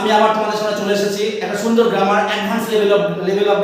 আমি আবার তোমাদের সামনে চলে এসেছি একটা সুন্দর grammar advance level of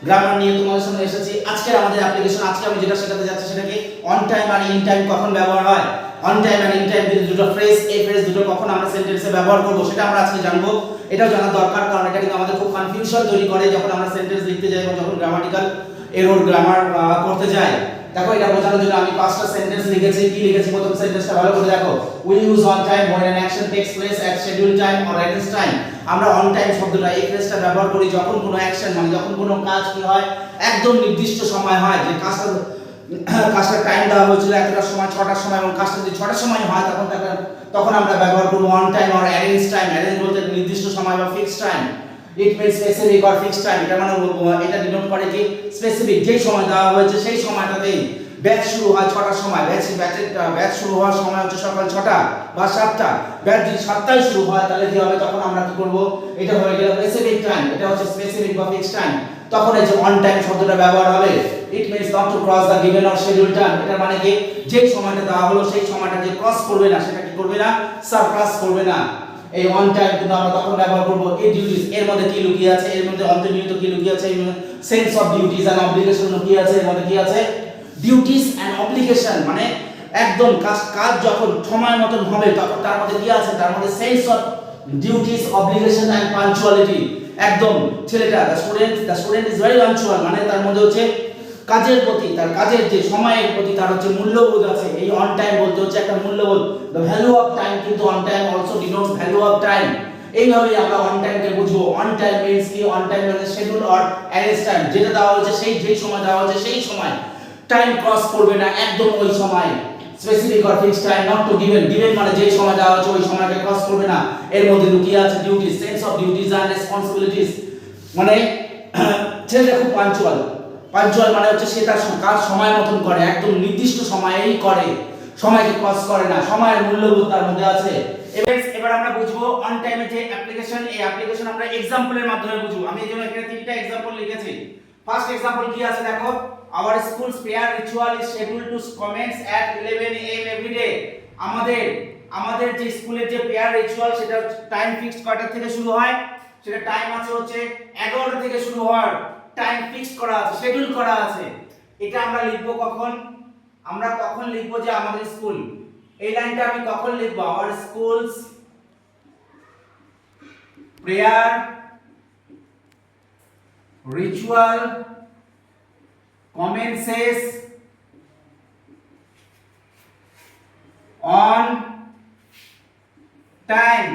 grammar নিয়ে তোমাদের সামনে এসেছি। আজকের আমাদের অ্যাপ্লিকেশন, আজকে আমি যেটা শেখাতে যাচ্ছি সেটা কি অন টাইম আর ইন টাইম কখন ব্যবহার হয়। অন টাইম আর ইন টাইম দুটো ফ্রেজ, এই ফ্রেজ দুটো কখন আমরা সেন্টেন্সে ব্যবহার করব সেটা আমরা আজকে জানবো। এটাও জানা দরকার, কারণ এটা কিন্তু আমাদের খুব কনফিউশন তৈরি করে যখন আমরা সেন্টেন্স লিখতে যাই এবং যখন গ্রামাটিক্যাল এরর গ্রামার করতে যাই। দেখো এটা বোঝানোর জন্য আমি পাঁচটা সেন্টেন্স লিখেছি। কি লিখেছি? প্রথম সেন্টেন্সটা ভালো করে দেখো। We use on time when an action takes place at scheduled time or at its time। আমরা অন টাইম শব্দটা, এই ফ্রেজটা ব্যবহার করি যখন কোনো অ্যাকশন, মানে যখন কোনো কাজ কি হয় একদম নির্দিষ্ট সময় হয়, যে কাজটা টাইম দেওয়া হয়েছিল এতটা সময়, 6টার সময়, এবং কাজটা যদি 6টার সময় হয় তখন আমরা ব্যবহার করব on time or arrange time। arrange বলতে নির্দিষ্ট সময় বা fixed time. It means specific or fixed time. এটা মানে এটা ডিনোট করে কি স্পেসিফিক, যেই সময় দেওয়া হয়েছে সেই সময়টাতেই ব্যাচ শুরু হয় 6টার সময়। ব্যাচ শুরু হওয়ার সময় হচ্ছে সকাল 6টা বা 7টা। ব্যাচ যদি 7টায় শুরু হয় তাহলে কি হবে? তখন আমরা কি করব? এটা হয়ে গেল স্পেসিফিক টাইম, এটা হচ্ছে স্পেসিফিক বা ফিক্সড টাইম। তখন এই যে অন টাইম শব্দটা ব্যবহার হবে। It means not to cross the given or schedule time. এটা মানে কি যেই সময়টা দেওয়া হলো সেই সময়টা যে ক্রস করবে না, সেটা কি করবে না? সারপাস করবে না। এই অন টাইম কিন্তু আমরা তখন ব্যবহার করব এই ডিউটিস। এর মধ্যে কি লুকিয়ে আছে? এর মধ্যে অন্তর্নিহিত কি লুকিয়ে আছে? Sense of duties and obligation লুকিয়ে আছে। এর মধ্যে কি আছে? ডিউটিস এন্ড অব্লিগেশন, মানে একদম কাজ যখন সময় মতন হবে তখন তার মধ্যে কি আছে? তার মধ্যে sense of duties, obligation and punctuality. একদম ছেলেটা the student is very punctual, মানে তার মধ্যে হচ্ছে কাজের প্রতি, তার কাজের যে সময়ের প্রতি তার হচ্ছে মূল্যবোধ আছে। এই অন টাইম বলতে হচ্ছে একটা মূল্যবোধ। দ্য ভ্যালু অফ টাইম, কিন্তু on time also denotes value of time. এইভাবেই আমরা অন টাইমকে বুঝবো। অন টাইম মিন্স কি? অন টাইম মানে শিডিউল অর অ্যারেঞ্জ টাইম, যেটা দেওয়া হয়েছে যেই সময় দেওয়া হয়েছে সেই সময়, টাইম ক্রস করবে না, একদম ওই সময়। Specific or fixed time, not to given মানে যেই সময় দেওয়া হয়েছে ওই সময়কে ক্রস করবে না। এর মধ্যে লুকিয়ে আছে duties, sense of duties and responsibilities. মানে ছেলেটা খুব পাঞ্চুয়াল মানে হচ্ছে সে তার কাজ সময় মতন করে, একদম নির্দিষ্ট সময়েই করে, সময়কে ক্রস করে না, সময়ের মূল্যবোধ তার মধ্যে আছে। এবার আমরা বুঝবো অন টাইমে যে অ্যাপ্লিকেশন, এই অ্যাপ্লিকেশন আমরা এক্সাম্পলের মাধ্যমে বুঝবো। আমি এজন্য এখানে তিনটা এক্সাম্পল লিখেছি। ফার্স্ট এক্সাম্পল কি আছে দেখো। Our schools prayer ritual is scheduled to commence at 11 AM every day. আমাদের যে স্কুলের যে প্রেয়ার রিচুয়াল সেটা টাইম ফিক্সড কয়টা থেকে শুরু হয়? সেটা টাইম আছে হচ্ছে 11টা থেকে শুরু হওয়ার টাইম ফিক্সড করা আছে, শিডিউল করা আছে। এটা আমরা লিখবো কখন? আমরা কখন লিখবো যে আমাদের স্কুল, এই লাইনটা আমি কখন লিখবো? Our schools prayer ritual commences on time।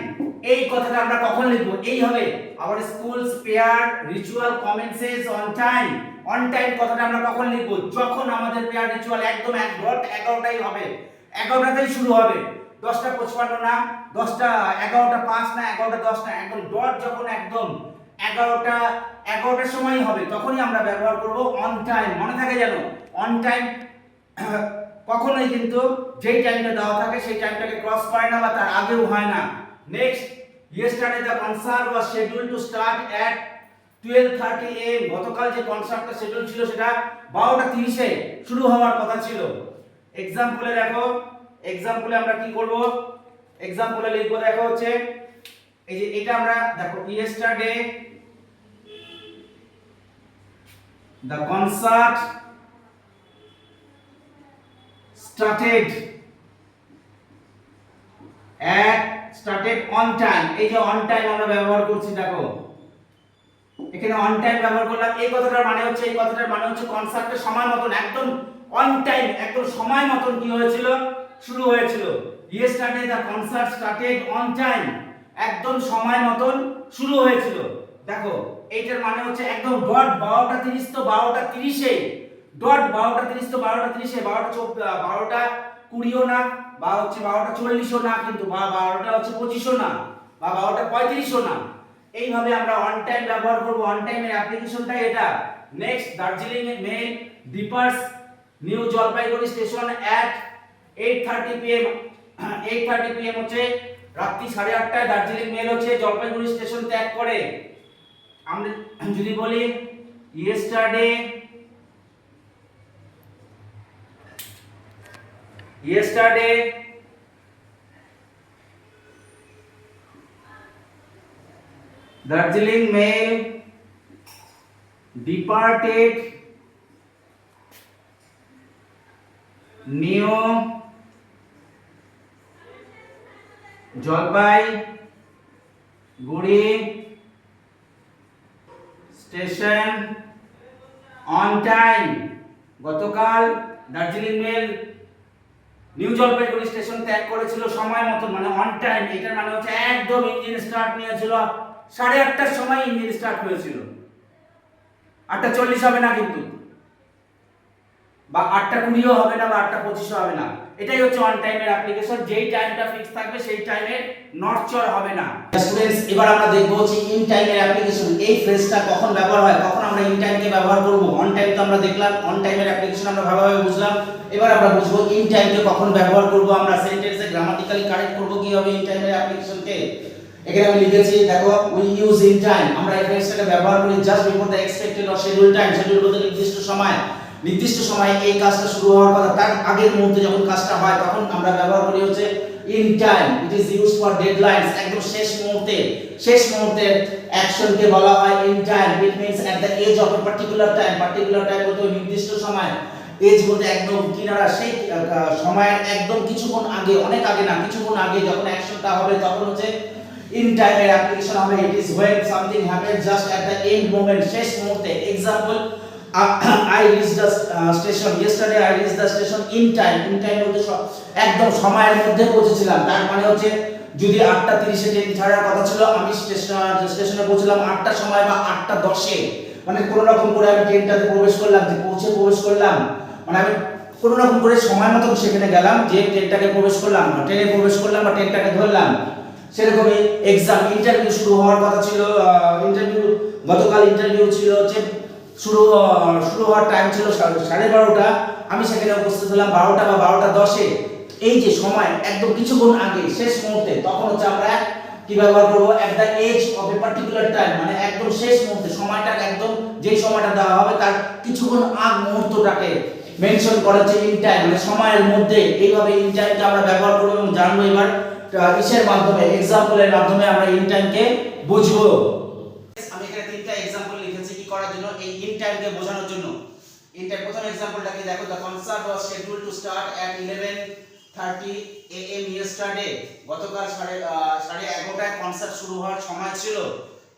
এই কথাটা আমরা কখন লিখব? এই হবে our school's prayer ritual commences on time। on time কথাটা আমরা কখন লিখব? যখন আমাদের prayer ritual একদম 11টাই হবে, 11টাতেই শুরু হবে। 10:55 না, 11:05 না, 11:10 না, একদম ডট যখন একদম 11টার সময়ই হবে তখনই আমরা ব্যবহার করব অন টাইম। মনে থাকে যেন অন টাইম কখনোই কিন্তু যেই টাইমটা দেওয়া থাকে সেই টাইমটাকে ক্রস করে না বা তার আগেও হয় না। Next, yesterday the concert was scheduled to start at 12:30 AM। গতকাল যে কনসার্টটা শিডিউল ছিল সেটা 12:30 এ শুরু হওয়ার কথা ছিল। এক্সাম্পলে দেখো, এক্সাম্পলে আমরা কি করব? এক্সাম্পলে লিখব দেখো হচ্ছে এই যে এটা আমরা দেখো yesterday the concert started on time। এই যে on time আমরা ব্যবহার করছি দেখো, এখানে on time ব্যবহার করলাম। এই কথাটার মানে হচ্ছে কনসার্টের সময় মতন একদম on time, একদম সময় মতন কি হয়েছিল? শুরু হয়েছিল। yesterday the concert started on time, একদম সময় মতন শুরু হয়েছিল। দেখো এইটার মানে হচ্ছে একদম ডট 12:30 তো 12:30 এ, ডট 12:30 তো 12:30 এ, 12:20 না, বা হচ্ছে 12:40 না, কিন্তু 12:25 না, বা 12:35 না। এইভাবে আমরা অন টাইম ব্যবহার করব। অন টাইমের অ্যাপ্লিকেশনটা এটা। Next, Darjeeling mail departs new Jalpaiguri station at 8:30 PM। 8:30 PM হচ্ছে রাত্রি 8:30টায় দার্জিলিং মেল হচ্ছে জলপাইগুড়ি স্টেশন ত্যাগ করে। আমরা যদি বলি yesterday Darjeeling mail departed new Jalpaiguri station on time. গতকাল Darjeeling mail new Jalpaiguri station ত্যাগ করেছিল সময় মতন, মানে অন টাইম। এটার মানে হচ্ছে একদম ইঞ্জিন স্টার্ট নিয়েছিল 8:30টার সময় ইঞ্জিন স্টার্ট হয়েছিল। 8:40 হবে না কিন্তু, বা 8:20ও হবে না, বা 8:25ও হবে না। এটাই হচ্ছে অন টাইমের অ্যাপ্লিকেশন। যেই টাইমটা ফিক্স থাকবে সেই টাইমে নড়চড় হবে না। স্টুডেন্টস, এবার আমরা দেখব যে ইন টাইমের অ্যাপ্লিকেশন এই ফ্রেজটা কখন ব্যবহার হয়, কখন আমরা ইন টাইমকে ব্যবহার করব। অন টাইম তো আমরা দেখলাম, অন টাইমের অ্যাপ্লিকেশন আমরা ভালোভাবে বুঝলাম। এবার আমরা বুঝবো ইন টাইমকে কখন ব্যবহার করব, আমরা সেন্টেন্সে গ্রামাটিক্যালি কারেক্ট করব কিভাবে ইন টাইমের অ্যাপ্লিকেশনকে। এখানে আমি লিখেছি, দেখো, উই ইউজ ইন টাইম। আমরা এই ফ্রেজটাকে ব্যবহার করি just before the expected or schedule time. Schedule বলতে নির্দিষ্ট সময়, নির্দিষ্ট সময়ে এই কাজটা শুরু হওয়ার কথা তার আগের মুহূর্তে যখন কাজটা হয় তখন আমরা ব্যবহার করি হচ্ছে in time. It is used for deadlines. একদম শেষ মুহূর্তে, শেষ মুহূর্তে অ্যাকশনকে বলা হয় in time. It means at the edge of a particular time. Particular time বলতে নির্দিষ্ট সময়, এজ বলতে একদম কিনারা, সেই সময়ের একদম কিছুক্ষণ আগে, অনেক আগে না, কিছুক্ষণ আগে যখন অ্যাকশনটা হবে তখন হচ্ছে ইন টাইমের অ্যাপ্লিকেশন হবে। It is when something happens just at the end moment, শেষ মুহূর্তে। Example, I reached the station yesterday. I reached the station in time. In time বলতে একদম সময়ের মধ্যে পৌঁছেছিলাম। তার মানে হচ্ছে যদি 8:30-এ ট্রেন ছাড়ার কথা ছিল, আমি স্টেশনে পৌঁছলাম 8টার সময় বা 8:10-এ। মানে কোনো রকম করে আমি ট্রেনটাতে প্রবেশ করলাম, যে প্রবেশ করলাম, মানে আমি কোনো রকম করে সময় মতো সেখানে গেলাম, যে ট্রেনটাকে প্রবেশ করলাম, ট্রেনে প্রবেশ করলাম বা ট্রেনটাকে ধরলাম। সেরকমই এক্সাম, ইন্টারভিউ শুরু হওয়ার কথা ছিল, গতকাল ইন্টারভিউ ছিল, হচ্ছে শুরু হওয়ার টাইম ছিল 12:30। আমি সেখানে উপস্থিত হলাম 12টা বা 12:10-এ। এই যে সময় একদম কিছুক্ষণ আগে, শেষ মুহূর্তে, তখন হচ্ছে আমরা কি ব্যবহার করব, at the edge of a particular time. মানে একদম শেষ মুহূর্তে, সময়টা একদম যেই সময়টা দেওয়া হবে তার কিছুক্ষণ আগ মুহূর্তটাকে মেনশন করা হচ্ছে ইন টাইম, মানে সময়ের মধ্যে। এইভাবে ইন টাইমকে আমরা ব্যবহার করব এবং জানবো এবার ইসের মাধ্যমে, এক্সাম্পলের মাধ্যমে আমরা ইন টাইমকে বুঝবো। আমি এখানে তিনটা এক্সাম্পল লিখেছি কি করার জন্য, এই ইন টাইমকে বোঝানোর জন্য। ইন টাইম, প্রথম এক্সাম্পলটাকে দেখো, the concert was scheduled to start at 11:30 AM yesterday. গতকাল 11:30টায় কনসার্ট শুরু হওয়ার সময় ছিল।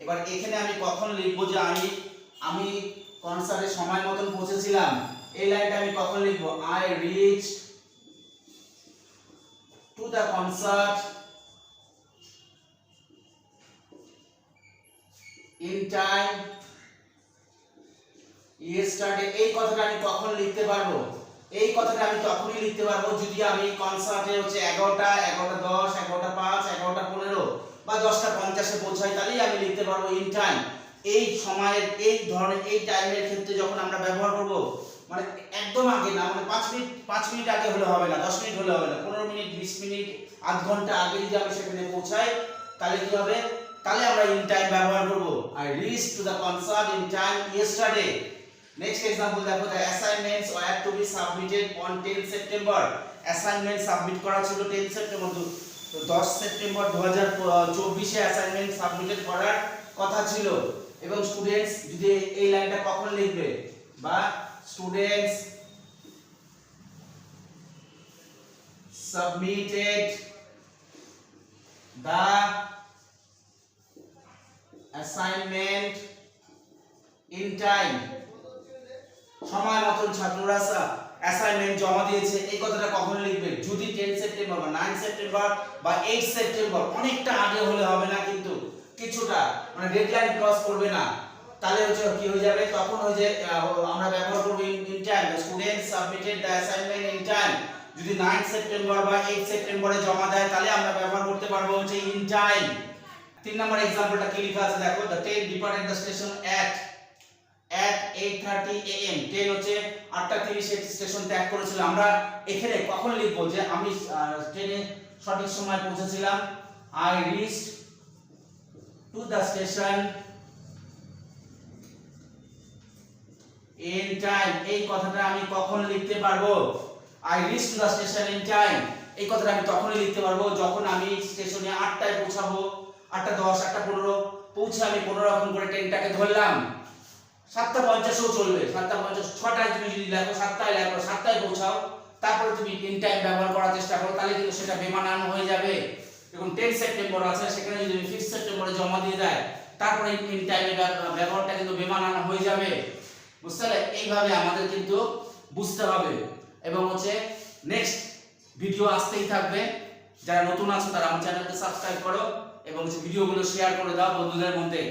এবার এখানে আমি কখন লিখবো যে আমি কনসার্টের সময় মতন পৌঁছেছিলাম, এই লাইনটা আমি কখন লিখবো, I reached to the concert in time yesterday। এই কথাটা আমি কখন লিখতে পারবো, এই কথাটা আমি তখনই লিখতে পারবো যদি আমি কনসার্টে হচ্ছে 11টা, 11:10, 11:05, 11:15 বা 10:50-এ পৌঁছাই, তাহলেই আমি লিখতে পারবো ইন টাইম। এই সময়ের, এই ধরনের, এই টাইমের ক্ষেত্রে যখন আমরা ব্যবহার করব, মানে একদম আগে না, মানে 5 মিনিট আগে হলে হবে না, 10 মিনিট হলে হবে না, 15 মিনিট, 20 মিনিট, আধ ঘন্টা আগে যদি আমি সেখানে পৌঁছাই, তাহলে কি হবে, তাহলে আমরা ইন টাইম ব্যবহার করব। I reached to the concert in time yesterday। Next example দেখো, the assignments were to be submitted on 10 September। Assignment submit করা ছিল 10 সেপ্টেম্বর, তো 10 সেপ্টেম্বর 2024-এ অ্যাসাইনমেন্ট সাবমিটেড করার কথা ছিল। এবং স্টুডেন্টস যদি এই লাইনটা কখন লিখবে, বা students submitted the assignment in time। সময় মতন ছাত্ররা অ্যাসাইনমেন্ট জমা দিয়েছে, এই কথাটা কখন লিখবে, যদি 10 সেপ্টেম্বর বা 9 সেপ্টেম্বর বা 8 সেপ্টেম্বর, অনেকটা আগে হলে হবে না কিন্তু, কিছুটা, মানে ডেডলাইন ক্রস করবে না, তাহলে হচ্ছে কি হয়ে যাবে, তখন ওই যে আমরা ব্যবহার করব in time. Students submitted the assignment in time. যদি 9 সেপ্টেম্বর বা 8 সেপ্টেম্বরে জমা দেয়, তাহলে আমরা ব্যবহার করতে পারবো হচ্ছে ইন টাইম। 3 নম্বর एग्जांपलটা কি লেখা আছে দেখো, the train departed the station at 8:30 AM। Train হচ্ছে 8:30-এ স্টেশন ত্যাগ করেছিল। আমরা এখানে কখন লিখবো যে আমি ট্রেনে সঠিক সময় পৌঁছেছিলাম, I reached to the station in time। এই কথাটা আমি কখন লিখতে পারবো, I reached to the station in time। এই কথাটা আমি তখনই লিখতে পারবো যখন আমি স্টেশনে 8টায় পৌঁছাবো, 8:10, 8:15 পৌঁছে আমি কোনো রকম করে ট্রেনটাকে ধরলাম, 7:50-ও চলবে, 7:50, 6টায় তুমি যদি লেখো 7টায় লেখো, 7টায় পৌঁছাও, তারপরে তুমি ইন টাইম ব্যবহার করার চেষ্টা করো, তাহলে কিন্তু সেটা বেমানান হয়ে যাবে। এবং 10 সেপ্টেম্বর আছে, সেখানে যদি তুমি 5 সেপ্টেম্বরে জমা দিয়ে দেয়, তারপরে ইন টাইমে ব্যবহারটা কিন্তু বেমানান হয়ে যাবে। বুঝতে পারলে? এইভাবে আমাদের কিন্তু বুঝতে হবে। এবং হচ্ছে নেক্সট ভিডিও আসতেই থাকবে। যারা নতুন আছো তারা আমার চ্যানেলকে সাবস্ক্রাইব করো এবং ভিডিওগুলো শেয়ার করে দাও বন্ধুদের মধ্যে।